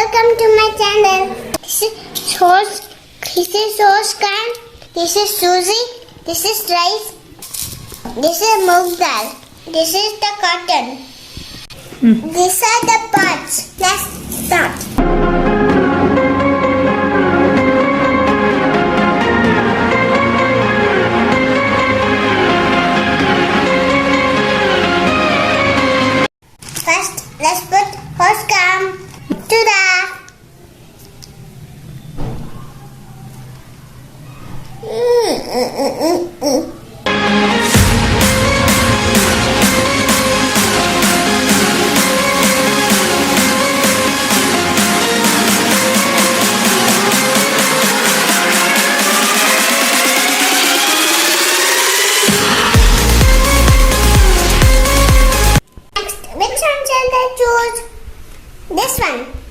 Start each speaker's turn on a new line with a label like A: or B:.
A: welcome to my channel. This is sauce can. This is suji. This is rice. This is moong dal. This is the cotton. These are the parts. Let's start. First, let's put horse cam to the Which one shall I choose? This one.